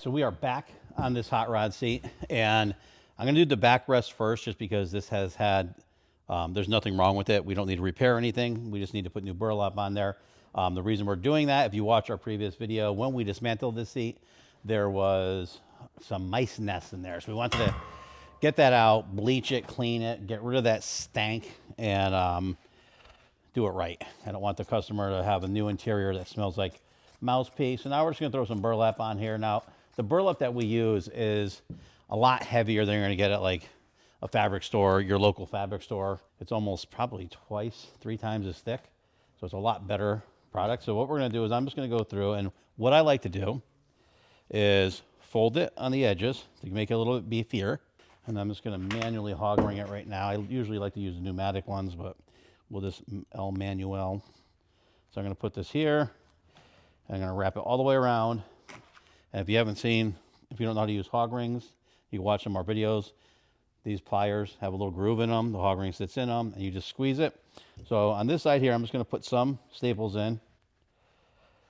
So we are back on this hot rod seat, and I'm going to do the backrest first just because this has had, there's nothing wrong with it. We don't need to repair anything. We just need to put new burlap on there. The reason we're doing that, if you watch our previous video, when we dismantled this seat, there was some mice nests in there. So we wanted to get that out, bleach it, clean it, get rid of that stank, and do it right. I don't want the customer to have a new interior that smells like mouse pee. So now we're just going to throw some burlap on here. Now, the burlap that we use is a lot heavier than you're going to get at like a fabric store, your local fabric store. It's almost probably twice, 3 times as thick. So it's a lot better product. So what we're going to do is I'm just going to go through, and what I like to do is fold it on the edges to make it a little bit beefier. And I'm just going to manually hog ring it right now. I usually like to use the pneumatic ones, but we'll just El Manuel. So I'm going to put this here. I'm going to wrap it all the way around. And if you haven't seen, if you don't know how to use hog rings, you can watch some of our videos. These pliers have a little groove in them. The hog ring sits in them, and you just squeeze it. So on this side here, I'm just going to put some staples in.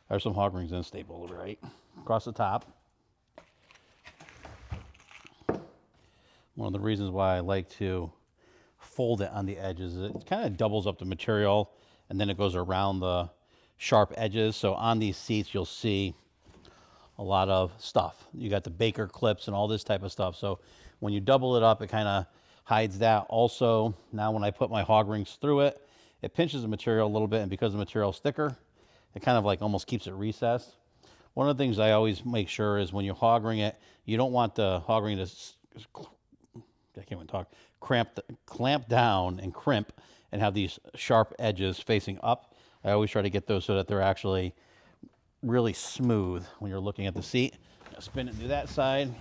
Or some hog rings in, stapled right across the top. One of the reasons why I like to fold it on the edges is it kind of doubles up the material, and then it goes around the sharp edges. So on these seats, you'll see a lot of stuff. You got the baker clips and all this type of stuff. So when you double it up, it kind of hides that. Also, now when I put my hog rings through it, it pinches the material a little bit, and because the material is thicker, it kind of like almost keeps it recessed. One of the things I always make sure is when you hog ring it, you don't want the hog ring to, I can't even talk, clamp down and crimp and have these sharp edges facing up. I always try to get those so that they're actually really smooth when you're looking at the seat. I'll spin it to that side.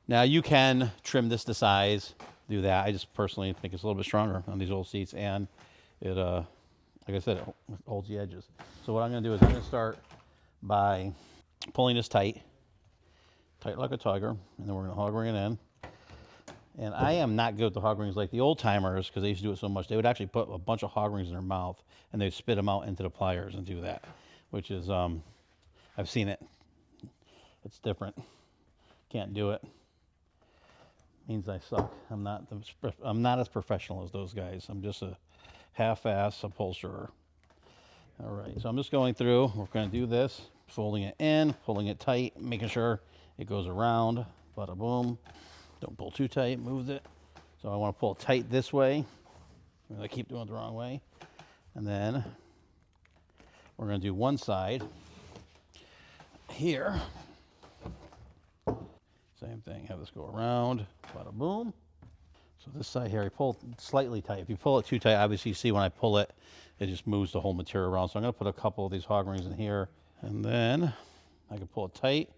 Now you can trim this to size, do that. I just personally think it's a little bit stronger on these old seats, and it, like I said, it holds the edges. So what I'm going to do is I'm going to start by pulling this tight like a tiger, and then we're going to hog ring it in. And I am not good with the hog rings like the old timers, because they used to do it so much. They would actually put a bunch of hog rings in their mouth, and they'd spit them out into the pliers and do that, which is, I've seen it. It's different. Can't do it. Means I suck. I'm not as professional as those guys. I'm just a half-ass upholsterer. All right, so I'm just going through. We're going to do this, folding it in, pulling it tight, making sure it goes around. Bada boom. Don't pull too tight, moves it. So I want to pull tight this way. I keep doing it the wrong way. And then we're going to do one side here. Same thing, have this go around, bada boom. So this side here, I pull slightly tight. If you pull it too tight, obviously you see when I pull it, it just moves the whole material around. So I'm going to put a couple of these hog rings in here, and then I can pull it tight.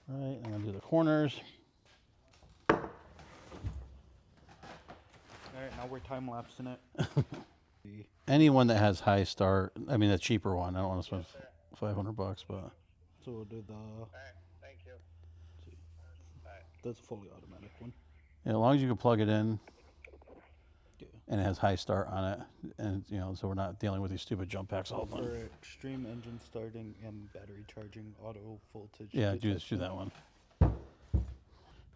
All right, I'm going to do the corners. All right, now we're time-lapsing it. Anyone that has high start, I mean the cheaper one, I don't want to spend $500, but. So we'll do the, Thank you. that's a fully automatic one. Yeah, as long as you can plug it in, Yeah. and it has high start on it, and you know, so we're not dealing with these stupid jump packs all the time. For extreme engine starting and battery charging, auto voltage. Yeah, do that one.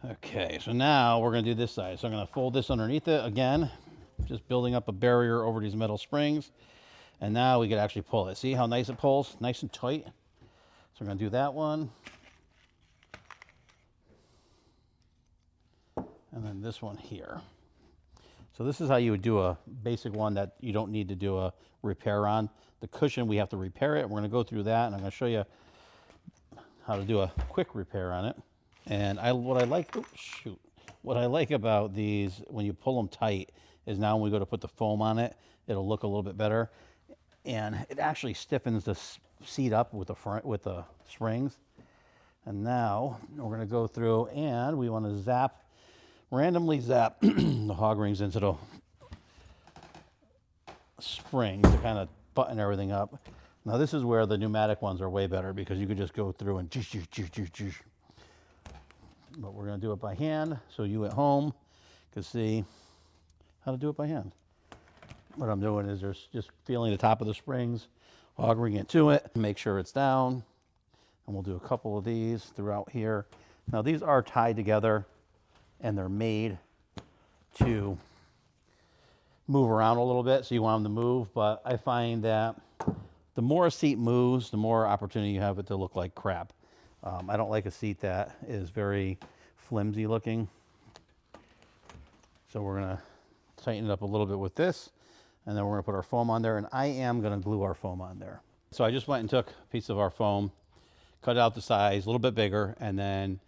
Okay, so now we're going to do this side. So I'm going to fold this underneath it again, just building up a barrier over these metal springs. And now we can actually pull it. See how nice it pulls? Nice and tight. So we're going to do that one. And then this one here. So this is how you would do a basic one that you don't need to do a repair on. The cushion, we have to repair it. We're going to go through that, and I'm going to show you how to do a quick repair on it. And what I like about these, when you pull them tight, is now when we go to put the foam on it, it'll look a little bit better. And it actually stiffens the seat up with the springs. And now we're going to go through, and we want to randomly zap the hog rings into the springs to kind of button everything up. Now this is where the pneumatic ones are way better, because you could just go through and but we're going to do it by hand, so you at home can see how to do it by hand. What I'm doing is just feeling the top of the springs, augering it to it, make sure it's down. And we'll do a couple of these throughout here. Now these are tied together and they're made to move around a little bit, so you want them to move, but I find that the more a seat moves, the more opportunity you have it to look like crap. I don't like a seat that is very flimsy looking. So we're gonna tighten it up a little bit with this, and then we're gonna put our foam on there, and I am gonna glue our foam on there. So I just went and took a piece of our foam, cut it out the size, a little bit bigger, and then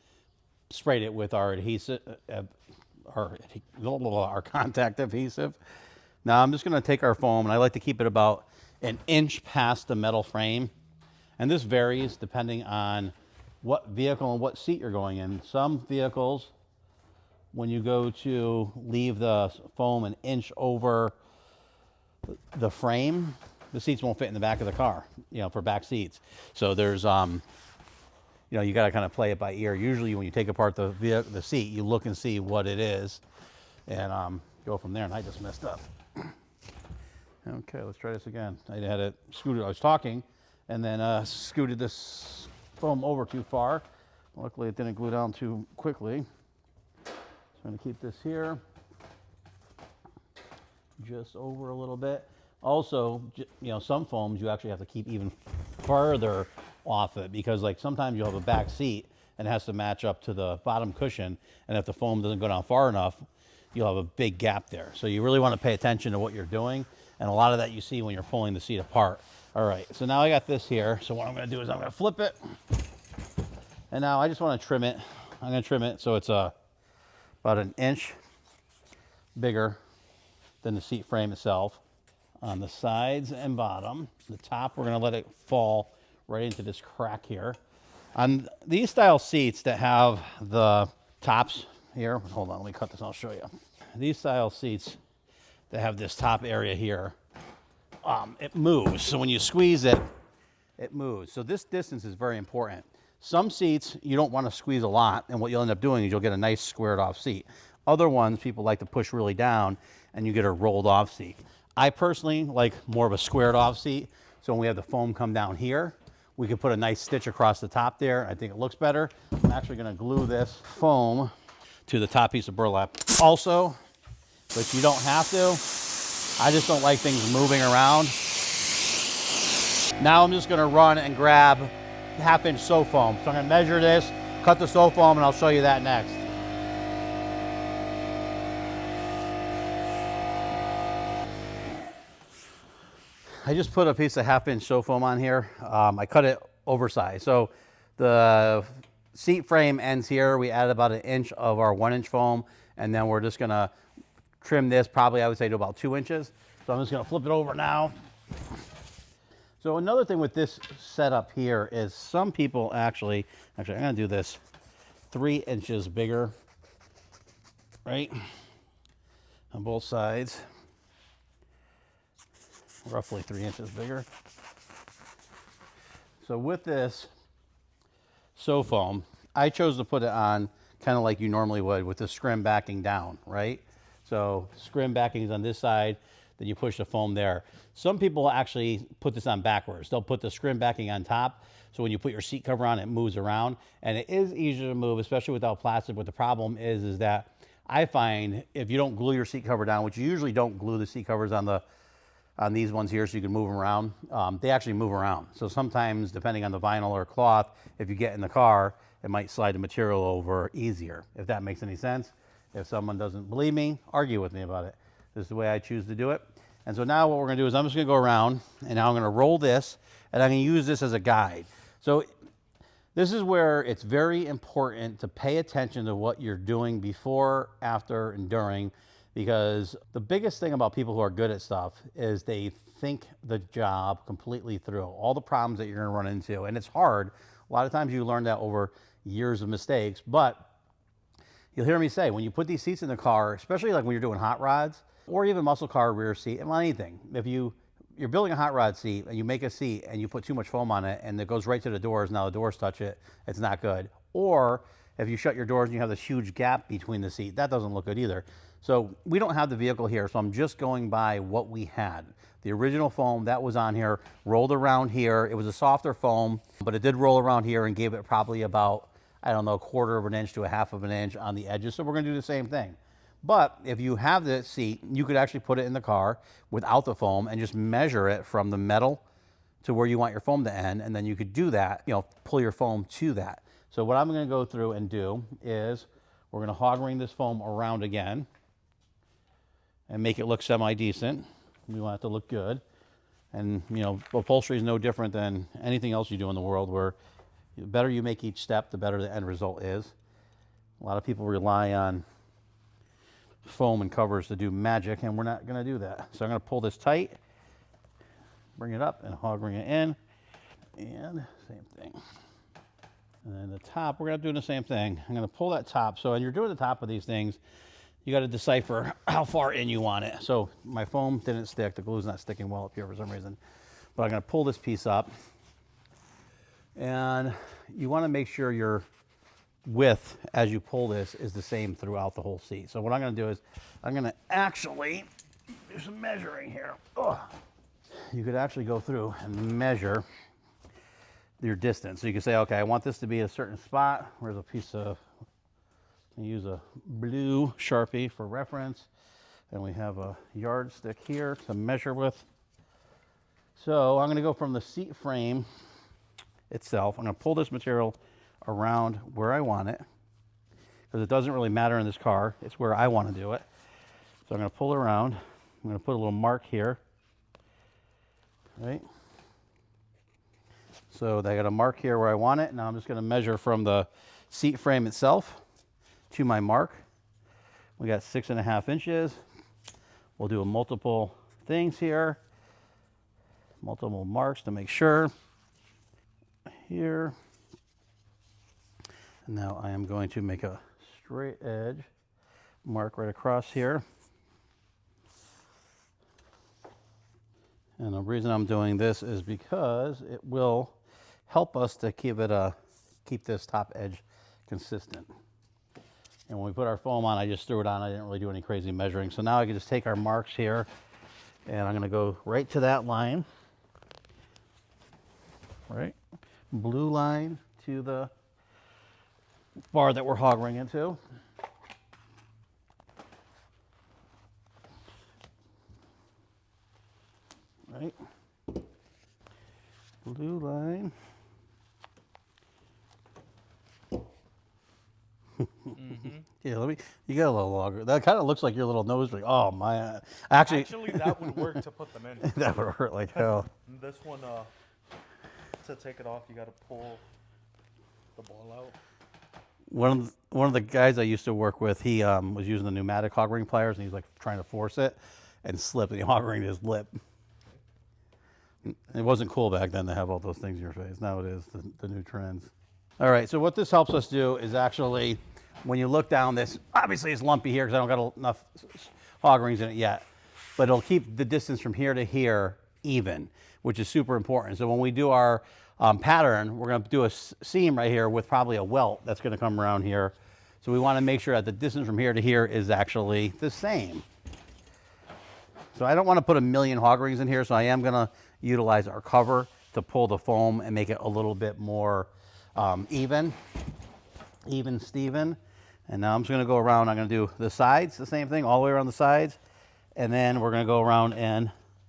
sprayed it with our adhesive, our contact adhesive. Now I'm just gonna take our foam, and I like to keep it about an inch past the metal frame. And this varies depending on what vehicle and what seat you're going in. Some vehicles, when you go to leave the foam an inch over the frame, the seats won't fit in the back of the car, for back seats. So there's, you got to kind of play it by ear. Usually when you take apart the seat, you look and see what it is and go from there. And I just messed up. Okay, let's try this again. I had it scooted. I was talking and then scooted this foam over too far. Luckily it didn't glue down too quickly. So I'm going to keep this here just over a little bit. Also, some foams you actually have to keep even further off it, because like sometimes you'll have a back seat and it has to match up to the bottom cushion, and if the foam doesn't go down far enough, you'll have a big gap there. So you really want to pay attention to what you're doing, and a lot of that you see when you're pulling the seat apart. All right, so now I got this here. So what I'm going to do is I'm going to flip it, and now I just want to trim it. I'm going to trim it so it's about an inch bigger than the seat frame itself. On the sides and bottom, the top, we're going to let it fall right into this crack here. On these style seats that have the tops here, hold on, let me cut this and I'll show you. These style seats that have this top area here, it moves. So when you squeeze it, it moves. So this distance is very important. Some seats you don't want to squeeze a lot, and what you'll end up doing is you'll get a nice squared off seat. Other ones people like to push really down and you get a rolled off seat. I personally like more of a squared off seat. So when we have the foam come down here, we can put a nice stitch across the top there. I think it looks better. I'm actually going to glue this foam to the top piece of burlap also, but you don't have to. I just don't like things moving around. Now I'm just going to run and grab half-inch sew foam. So I'm going to measure this, cut the sew foam, and I'll show you that next. I just put a piece of half-inch sew foam on here. I cut it oversized. So the seat frame ends here. We added about an inch of our 1-inch foam, and then we're just gonna trim this probably, I would say, to about 2 inches. So I'm just gonna flip it over now. So another thing with this setup here is some people actually I'm gonna do this 3 inches bigger, right? On both sides. Roughly 3 inches bigger. So with this sew foam, I chose to put it on kind of like you normally would with the scrim backing down, right? So scrim backing is on this side, then you push the foam there. Some people actually put this on backwards. They'll put the scrim backing on top, so when you put your seat cover on, it moves around, and it is easier to move, especially without plastic. But the problem is that I find if you don't glue your seat cover down, which you usually don't glue the seat covers on these ones here so you can move them around, they actually move around. So sometimes, depending on the vinyl or cloth, if you get in the car, it might slide the material over easier, if that makes any sense. If someone doesn't believe me, argue with me about it. This is the way I choose to do it. And so now what we're gonna do is I'm just gonna go around, and now I'm gonna roll this, and I'm gonna use this as a guide. So this is where it's very important to pay attention to what you're doing before, after, and during, because the biggest thing about people who are good at stuff is they think the job completely through, all the problems that you're gonna run into. And it's hard. A lot of times you learn that over years of mistakes, but you'll hear me say, when you put these seats in the car, especially like when you're doing hot rods, or even muscle car rear seat, and anything, if you're building a hot rod seat and you make a seat and you put too much foam on it and it goes right to the doors, now the doors touch it, it's not good. Or if you shut your doors and you have this huge gap between the seat, that doesn't look good either. So we don't have the vehicle here, so I'm just going by what we had. The original foam that was on here rolled around here. It was a softer foam, but it did roll around here and gave it probably about, I don't know, 1/4 of an inch to a 1/2 of an inch on the edges. So we're gonna do the same thing. But if you have the seat, you could actually put it in the car without the foam and just measure it from the metal to where you want your foam to end, and then you could do that, you know, pull your foam to that. So what I'm gonna go through and do is we're gonna hog ring this foam around again and make it look semi-decent. We want it to look good. And, you know, upholstery is no different than anything else you do in the world, where the better you make each step, the better the end result is. A lot of people rely on foam and covers to do magic, and we're not gonna do that. So I'm gonna pull this tight, bring it up and hog ring it in, and same thing. And then the top, we're gonna do the same thing. I'm gonna pull that top. So when you're doing the top of these things, you got to decipher how far in you want it. So my foam didn't stick. The glue's not sticking well up here for some reason. But I'm going to pull this piece up. And you want to make sure your width as you pull this is the same throughout the whole seat. So what I'm going to do is I'm going to actually do some measuring here. Ugh. You could actually go through and measure your distance. So you can say, okay, I want this to be a certain spot. Where's a piece of... use a blue Sharpie for reference, and we have a yardstick here to measure with. So I'm going to go from the seat frame itself. I'm going to pull this material around where I want it, because it doesn't really matter in this car. It's where I want to do it. So I'm going to pull it around. I'm going to put a little mark here. Right? So I got a mark here where I want it. Now I'm just going to measure from the seat frame itself to my mark. We got 6.5 inches. We'll do a multiple things here, multiple marks to make sure. Here. And now I am going to make a straight edge mark right across here. And the reason I'm doing this is because it will help us to keep this top edge consistent. And when we put our foam on, I just threw it on. I didn't really do any crazy measuring. So now I can just take our marks here, and I'm going to go right to that line. Right? Blue line to the bar that we're hog ringing to. Right? Blue line. Yeah, you got a little longer. That kind of looks like your little nose ring. Oh my! Actually, that would work to put them in. That would hurt like hell. This one, to take it off, you got to pull the ball out. One of the guys I used to work with, he was using the pneumatic hog ring pliers, and he's like trying to force it and slip, and he hog ringed his lip. It wasn't cool back then to have all those things in your face. Now it is the new trends. All right, so what this helps us do is actually, when you look down this, obviously it's lumpy here because I don't got enough hog rings in it yet, but it'll keep the distance from here to here even, which is super important. So when we do our pattern, we're going to do a seam right here with probably a welt that's going to come around here. So we want to make sure that the distance from here to here is actually the same. So I don't want to put a million hog rings in here, so I am going to utilize our cover to pull the foam and make it a little bit more even Steven. And now I'm just going to go around. I'm going to do the sides, the same thing, all the way around the sides. And then we're going to go around and